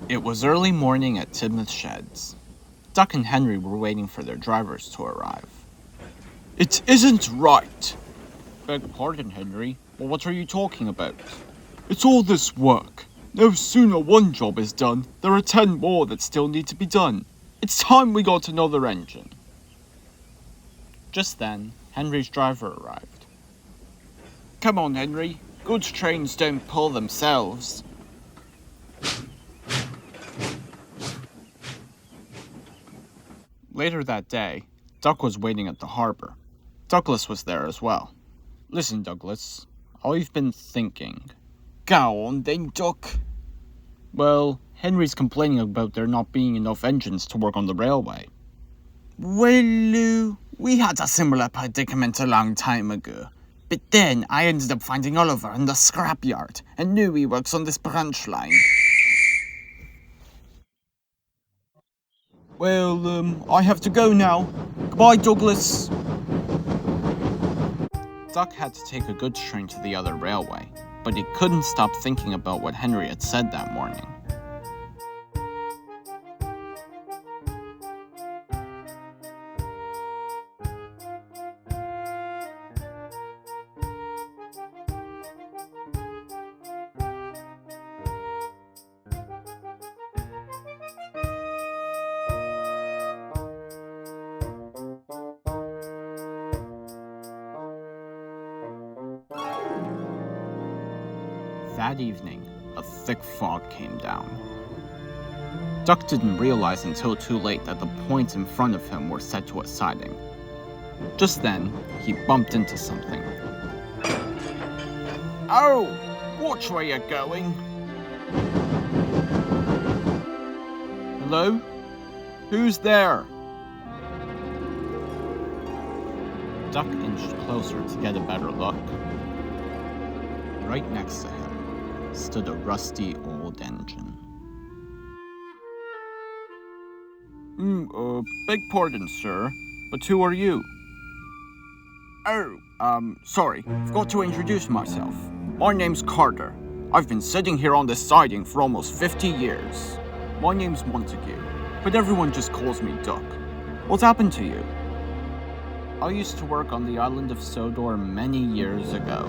It was early morning at Tidmouth Sheds. Duck and Henry were waiting for their drivers to arrive. It isn't right! Beg pardon, Henry, but what are you talking about? It's all this work. No sooner one job is done, there are 10 more that still need to be done. It's time we got another engine. Just then, Henry's driver arrived. Come on, Henry. Goods trains don't pull themselves. Later that day, Duck was waiting at the harbor. Douglas was there as well. Listen, Douglas, I've been thinking. Go on then, Duck. Well, Henry's complaining about there not being enough engines to work on the railway. Well, we had a similar predicament a long time ago. But then I ended up finding Oliver in the scrapyard and knew he works on this branch line. Well, I have to go now. Goodbye, Douglas. Duck had to take a goods train to the other railway, but he couldn't stop thinking about what Henry had said that morning. That evening, a thick fog came down. Duck didn't realize until too late that the points in front of him were set to a siding. Just then, he bumped into something. Oh! Watch where you're going! Hello? Who's there? Duck inched closer to get a better look. Right next to him stood a rusty old engine. Beg pardon, sir, but who are you? Oh, sorry, forgot to introduce myself. My name's Carter. I've been sitting here on this siding for almost 50 years. My name's Montague, but everyone just calls me Duck. What's happened to you? I used to work on the island of Sodor many years ago.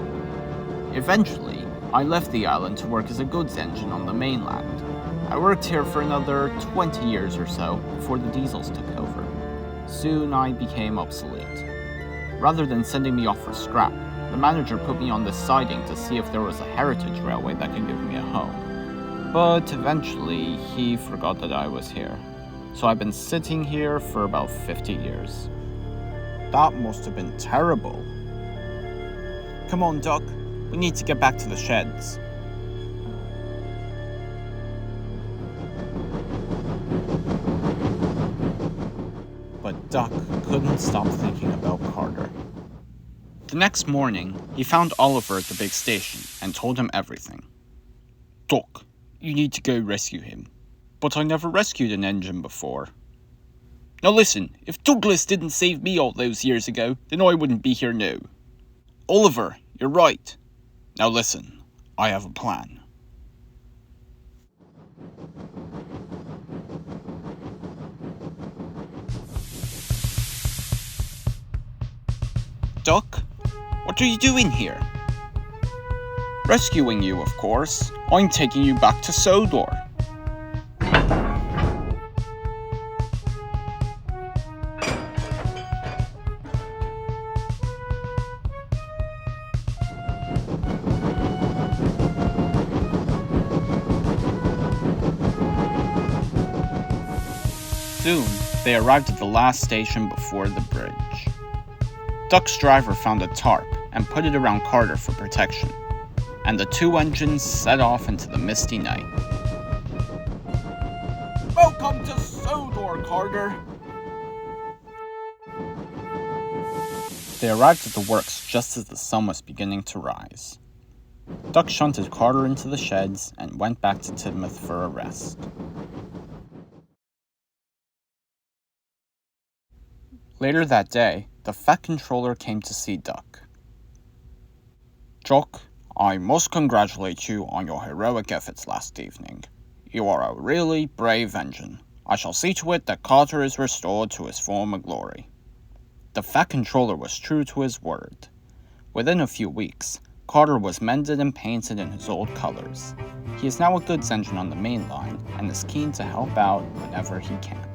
Eventually, I left the island to work as a goods engine on the mainland. I worked here for another 20 years or so before the diesels took over. Soon I became obsolete. Rather than sending me off for scrap, the manager put me on this siding to see if there was a heritage railway that could give me a home. But eventually, he forgot that I was here. So I've been sitting here for about 50 years. That must have been terrible. Come on, Duck. We need to get back to the sheds. But Duck couldn't stop thinking about Carter. The next morning, he found Oliver at the big station and told him everything. Duck, you need to go rescue him. But I never rescued an engine before. Now listen, if Douglas didn't save me all those years ago, then I wouldn't be here now. Oliver, you're right. Now listen, I have a plan. Duck, what are you doing here? Rescuing you, of course. I'm taking you back to Sodor. Soon, they arrived at the last station before the bridge. Duck's driver found a tarp and put it around Carter for protection, and the two engines set off into the misty night. Welcome to Sodor, Carter! They arrived at the works just as the sun was beginning to rise. Duck shunted Carter into the sheds and went back to Tidmouth for a rest. Later that day, the Fat Controller came to see Duck. Duck, I must congratulate you on your heroic efforts last evening. You are a really brave engine. I shall see to it that Carter is restored to his former glory." The Fat Controller was true to his word. Within a few weeks, Carter was mended and painted in his old colors. He is now a goods engine on the main line and is keen to help out whenever he can.